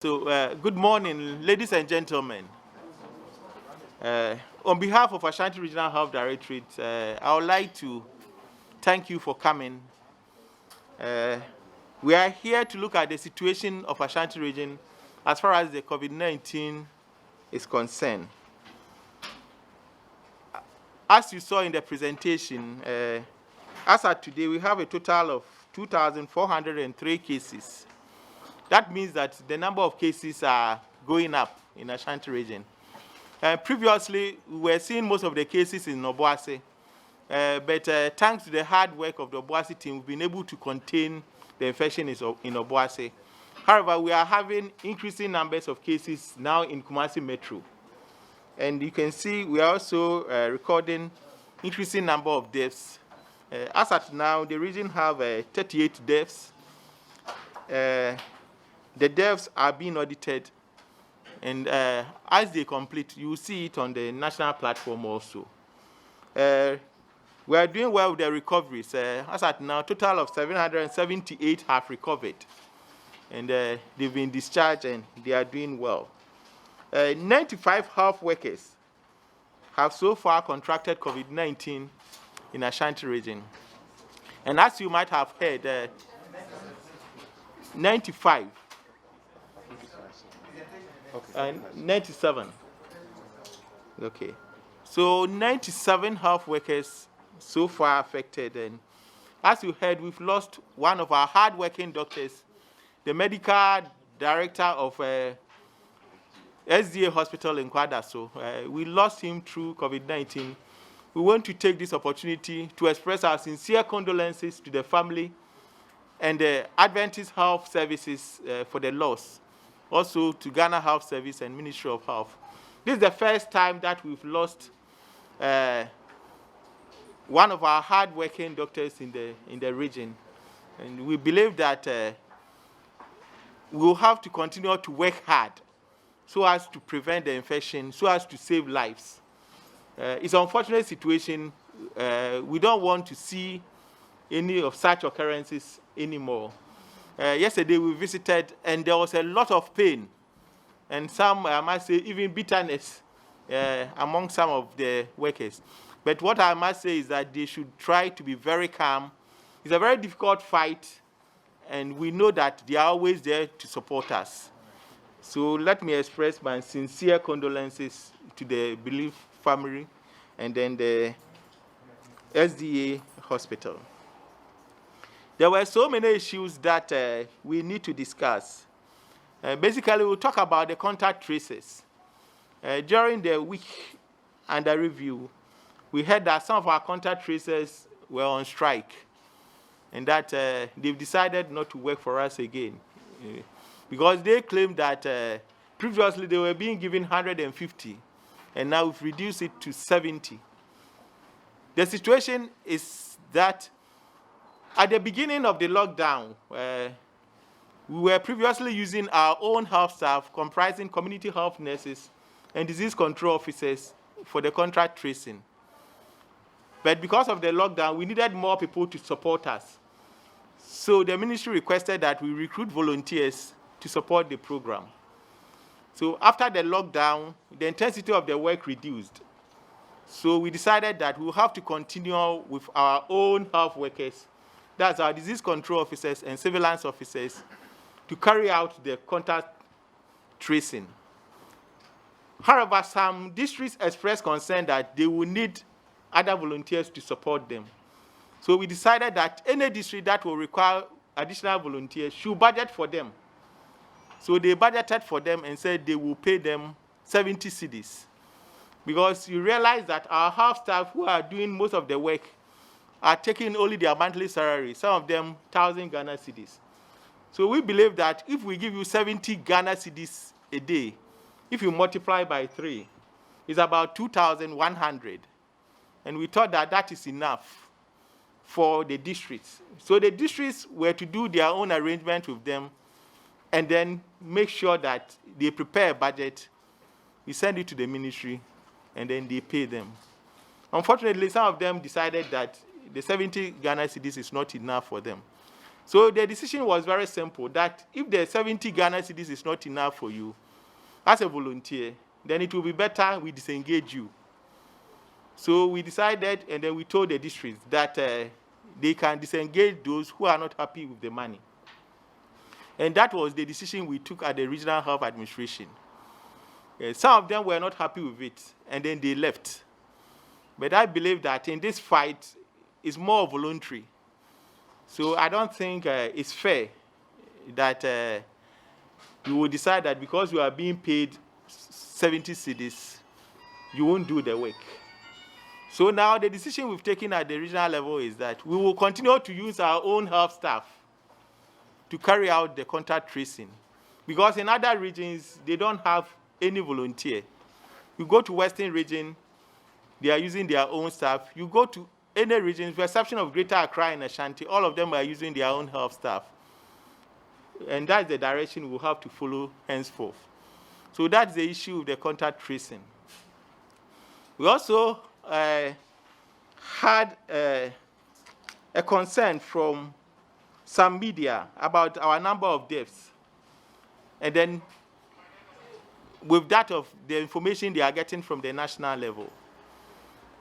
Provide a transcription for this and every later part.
Good morning, ladies and gentlemen. On behalf of Ashanti Regional Health Directorate, I would like to thank you for coming. We are here to look at the situation of Ashanti region as far as the COVID-19 is concerned. As you saw in the presentation, as of today, we have a total of 2,403 cases. That means that the number of cases are going up in Ashanti region. Previously, we were seeing most of the cases in Obuasi, but thanks to the hard work of the Obuasi team, we've been able to contain the infection in Obuasi. However, we are having increasing numbers of cases now in Kumasi Metro. And you can see we are also recording increasing number of deaths. As at now, the region have 38 deaths. The deaths are being audited, and as they complete, you will see it on the national platform also. We are doing well with the recoveries. As at now, total of 778 have recovered, and they've been discharged and they are doing well. 95 health workers have so far contracted COVID-19 in Ashanti region. And as you might have heard, 95. 97. Okay. So 97 health workers so far affected. And as you heard, we've lost one of our hard-working doctors, the medical director of SDA Hospital in Kwadaso. We lost him through COVID-19. We want to take this opportunity to express our sincere condolences to the family and the Adventist Health Services for the loss. Also to Ghana Health Service and Ministry of Health. This is the first time that we've lost one of our hard-working doctors in the region. And we believe that we'll have to continue to work hard so as to prevent the infection, so as to save lives. It's an unfortunate situation. We don't want to see any of such occurrences anymore. Yesterday we visited, and there was a lot of pain, and some, I must say, even bitterness among some of the workers. But what I must say is that they should try to be very calm. It's a very difficult fight, and we know that they are always there to support us. So let me express my sincere condolences to the bereaved family and then the SDA hospital. There were so many issues that we need to discuss. Basically, we'll talk about the contact traces. During the week under review, we heard that some of our contact tracers were on strike and that they've decided not to work for us again because they claimed that previously they were being given 150 and now we've reduced it to 70. The situation is that at the beginning of the lockdown, we were previously using our own health staff comprising community health nurses and disease control officers for the contact tracing. But because of the lockdown, we needed more people to support us. So the ministry requested that we recruit volunteers to support the program. So after the lockdown, the intensity of the work reduced. So we decided that we'll have to continue with our own health workers, that's our disease control officers and surveillance officers, to carry out the contact tracing. However, some districts expressed concern that they will need other volunteers to support them. So we decided that any district that will require additional volunteers should budget for them. So they budgeted for them and said they will pay them 70 cedis. Because you realize that our health staff who are doing most of the work are taking only their monthly salary, some of them 1,000 Ghana cedis. So we believe that if we give you 70 Ghana cedis a day, if you multiply by 3, it's about 2,100. And we thought that that is enough for the districts. So the districts were to do their own arrangement with them and then make sure that they prepare a budget, we send it to the ministry, and then they pay them. Unfortunately, some of them decided that the 70 Ghana cedis is not enough for them. So the decision was very simple, that if the 70 Ghana cedis is not enough for you, as a volunteer, then it will be better we disengage you. So we decided, and then we told the districts that they can disengage those who are not happy with the money. And that was the decision we took at the Regional Health Administration. Some of them were not happy with it, and then they left. But I believe that in this fight, it's more voluntary. So I don't think it's fair that you will decide that because you are being paid 70 cedis, you won't do the work. So now the decision we've taken at the regional level is that we will continue to use our own health staff to carry out the contact tracing. Because in other regions, they don't have any volunteer. You go to Western region, they are using their own staff. You go to any region, with the exception of Greater Accra and Ashanti, all of them are using their own health staff. And that's the direction we'll have to follow henceforth. So that's the issue of the contact tracing. We also had a concern from some media about our number of deaths. And then with that of the information they are getting from the national level.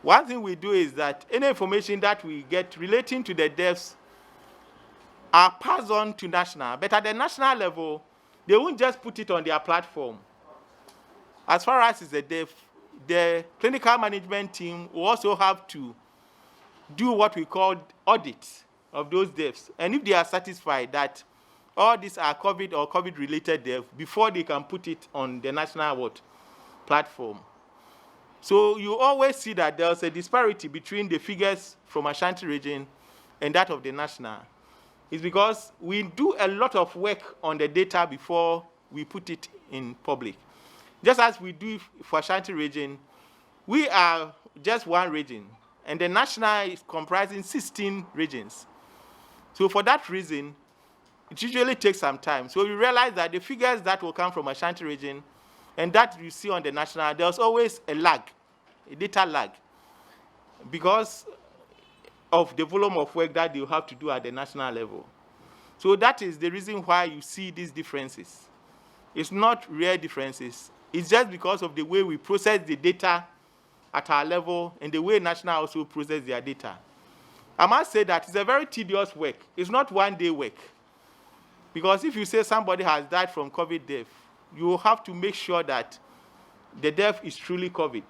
One thing we do is that any information that we get relating to the deaths are passed on to national. But at the national level, they won't just put it on their platform. As far as it's a death, the clinical management team will also have to do what we call audit of those deaths. And if they are satisfied that all these are COVID or COVID-related deaths, before they can put it on the national platform. So you always see that there's a disparity between the figures from Ashanti region and that of the national. It's because we do a lot of work on the data before we put it in public. Just as we do for Ashanti region, we are just one region, and the national is comprising 16 regions. So for that reason, it usually takes some time. So you realize that the figures that will come from Ashanti region and that you see on the national, there's always a lag, a data lag, because of the volume of work that you have to do at the national level. So that is the reason why you see these differences. It's not real differences. It's just because of the way we process the data at our level and the way national also process their data. I must say that it's a very tedious work. It's not one-day work. Because if you say somebody has died from COVID death, you will have to make sure that the death is truly COVID.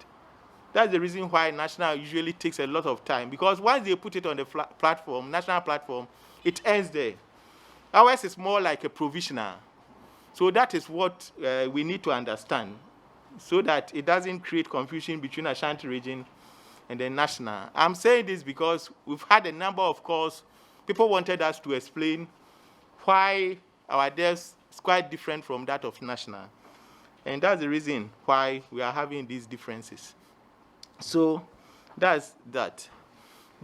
That's the reason why national usually takes a lot of time. Because once they put it on the platform, national platform, it ends there. Ours is more like a provisional. So that is what we need to understand, so that it doesn't create confusion between Ashanti region and the national. I'm saying this because we've had a number of calls. People wanted us to explain why our deaths is quite different from that of national. And that's the reason why we are having these differences. So that's that.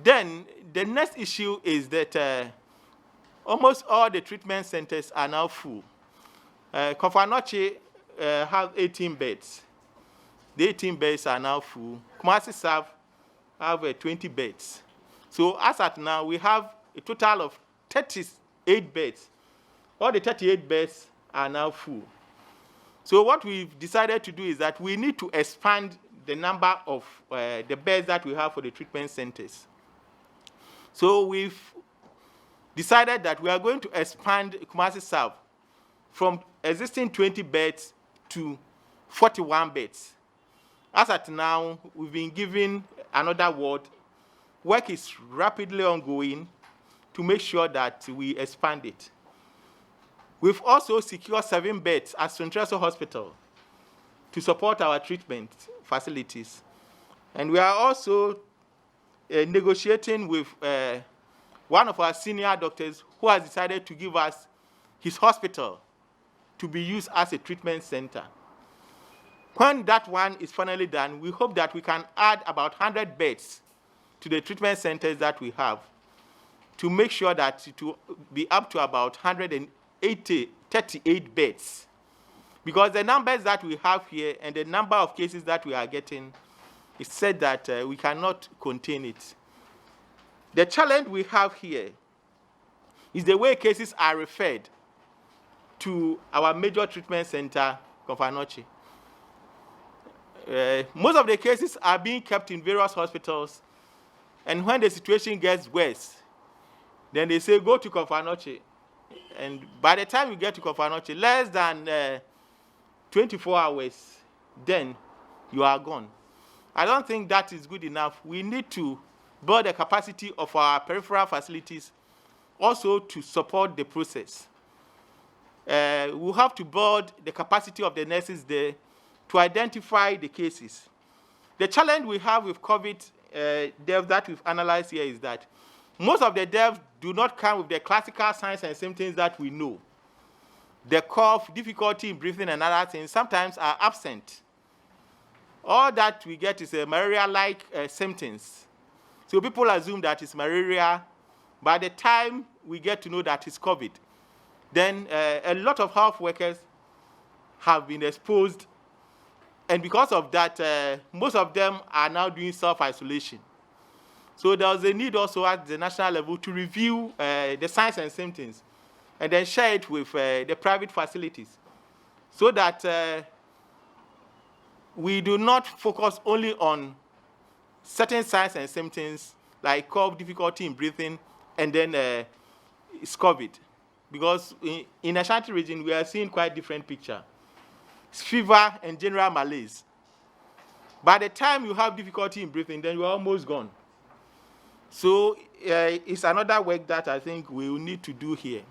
Then the next issue is that almost all the treatment centers are now full. Kofanoche have 18 beds. The 18 beds are now full. Kumasi South have 20 beds. So as at now, we have a total of 38 beds. All the 38 beds are now full. So what we've decided to do is that we need to expand the number of the beds that we have for the treatment centers. So we've decided that we are going to expand Kumasi South from existing 20 beds to 41 beds. As at now, we've been given another ward. Work is rapidly ongoing to make sure that we expand it. We've also secured 7 beds at Soireenewstv Hospital to support our treatment facilities. And we are also negotiating with one of our senior doctors who has decided to give us his hospital to be used as a treatment center. When that one is finally done, we hope that we can add about 100 beds to the treatment centers that we have to make sure that it will be up to about 38 beds. Because the numbers that we have here and the number of cases that we are getting, it's said that we cannot contain it. The challenge we have here is the way cases are referred to our major treatment center, Confanoche. Most of the cases are being kept in various hospitals, and when the situation gets worse, then they say, go to Confanoche. And by the time you get to Confanoche, less than 24 hours, then you are gone. I don't think that is good enough. We need to build the capacity of our peripheral facilities also to support the process. We have to build the capacity of the nurses there to identify the cases. The challenge we have with COVID deaths that we've analyzed here is that most of the deaths do not come with the classical signs and symptoms that we know. The cough, difficulty in breathing, and other things sometimes are absent. All that we get is malaria-like symptoms. So people assume that it's malaria. By the time we get to know that it's COVID, then a lot of health workers have been exposed. And because of that, most of them are now doing self-isolation. So there's a need also at the national level to review the signs and symptoms and then share it with the private facilities so that we do not focus only on certain signs and symptoms like cough, difficulty in breathing, and then it's COVID. Because in Ashanti region, we are seeing quite different picture. It's fever and general malaise. By the time you have difficulty in breathing, then you are almost gone. So it's another work that I think we will need to do here.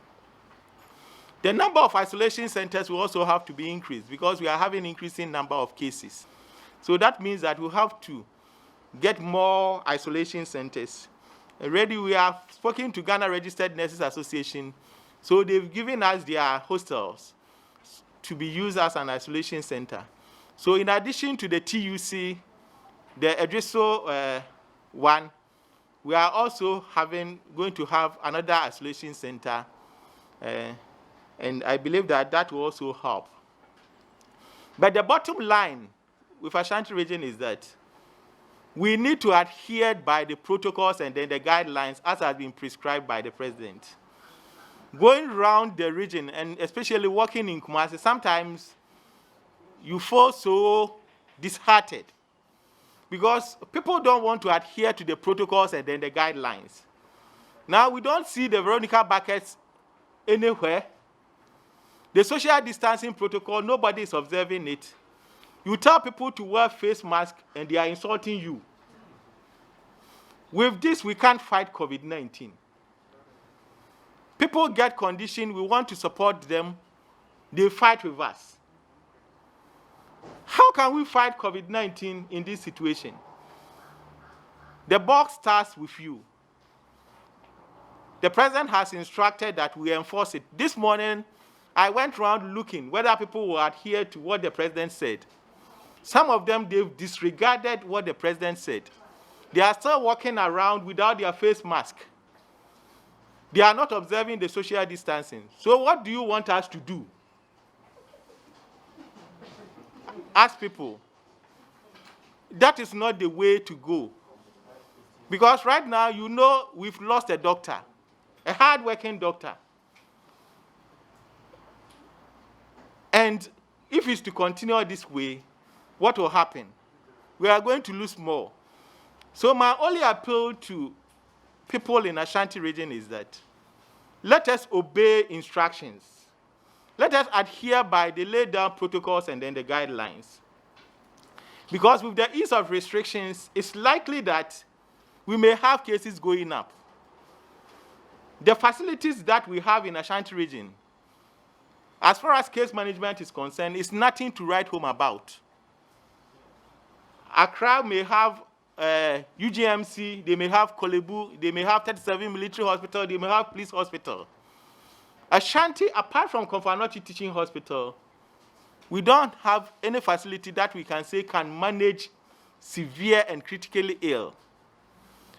The number of isolation centers will also have to be increased because we are having increasing number of cases. So that means that we have to get more isolation centers. Already we have spoken to Ghana Registered Nurses Association, so they've given us their hostels to be used as an isolation center. So in addition to the TUC, the Edriso one, we are also going to have another isolation center, and I believe that that will also help. But the bottom line with Ashanti region is that we need to adhere by the protocols and then the guidelines as has been prescribed by the president. Going around the region, and especially working in Kumasi, sometimes you feel so disheartened because people don't want to adhere to the protocols and then the guidelines. Now, we don't see the Veronica buckets anywhere. The social distancing protocol, nobody is observing it. You tell people to wear face masks and they are insulting you. With this, we can't fight COVID-19. People get conditioned, we want to support them, they fight with us. How can we fight COVID-19 in this situation? The buck starts with you. The president has instructed that we enforce it. This morning, I went around looking whether people will adhere to what the president said. Some of them, they've disregarded what the president said. They are still walking around without their face mask. They are not observing the social distancing. So what do you want us to do? Ask people. That is not the way to go. Because right now, you know, we've lost a doctor, a hard-working doctor. And if it's to continue this way, what will happen? We are going to lose more. So my only appeal to people in Ashanti region is that let us obey instructions. Let us adhere by the laid down protocols and then the guidelines. Because with the ease of restrictions, it's likely that we may have cases going up. The facilities that we have in Ashanti region, as far as case management is concerned, is nothing to write home about. Accra may have UGMC, they may have Kolebu, they may have 37 military hospital, they may have police hospital. Ashanti, apart from Confanoche Teaching Hospital, we don't have any facility that we can say can manage severe and critically ill.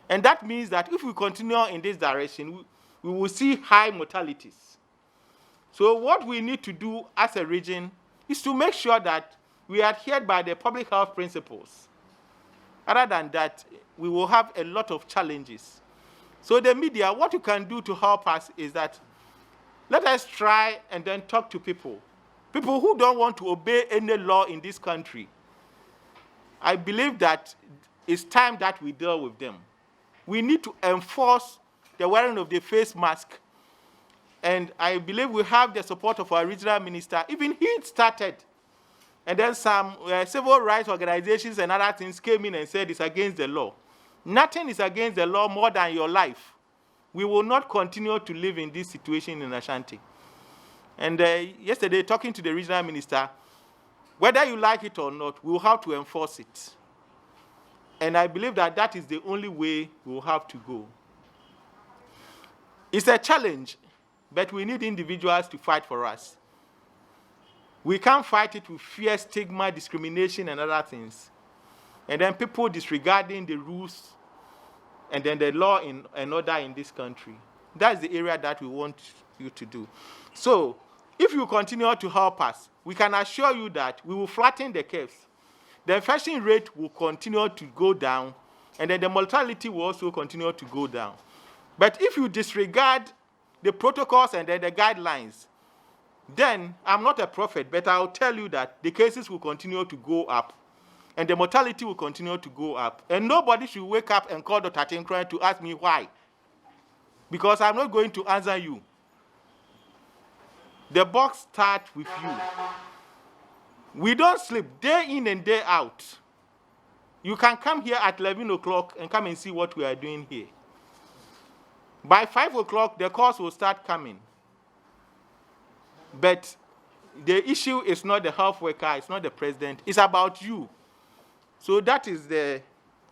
And that means that if we continue in this direction, we will see high mortalities. So what we need to do as a region is to make sure that we adhere by the public health principles. Other than that, we will have a lot of challenges. So the media, what you can do to help us is that let us try and then talk to people who don't want to obey any law in this country. I believe that it's time that we deal with them. We need to enforce the wearing of the face mask. And I believe we have the support of our regional minister. Even he started. And then some civil rights organizations and other things came in and said it's against the law. Nothing is against the law more than your life. We will not continue to live in this situation in Ashanti. And yesterday, talking to the regional minister, whether you like it or not, we will have to enforce it. And I believe that that is the only way we will have to go. It's a challenge, but we need individuals to fight for us. We can't fight it with fear, stigma, discrimination, and other things. And then people disregarding the rules and then the law and order in this country. That's the area that we want you to do. So, if you continue to help us, we can assure you that we will flatten the curves. The infection rate will continue to go down, and then the mortality will also continue to go down. But if you disregard the protocols and then the guidelines, then I'm not a prophet, but I'll tell you that the cases will continue to go up, and the mortality will continue to go up. And nobody should wake up and call Dr. Tenkorang to ask me why, because I'm not going to answer you. The box starts with you. We don't sleep day in and day out. You can come here at 11 o'clock and come and see what we are doing here. By 5 o'clock, the calls will start coming. But the issue is not the health worker, it's not the president, it's about you. So that is the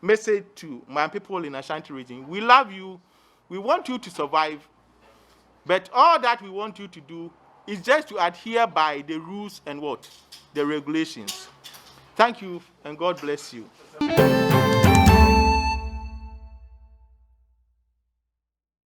message to my people in Ashanti region. We love you, we want you to survive, but all that we want you to do is just to adhere by the rules and what? The regulations. Thank you, and God bless you.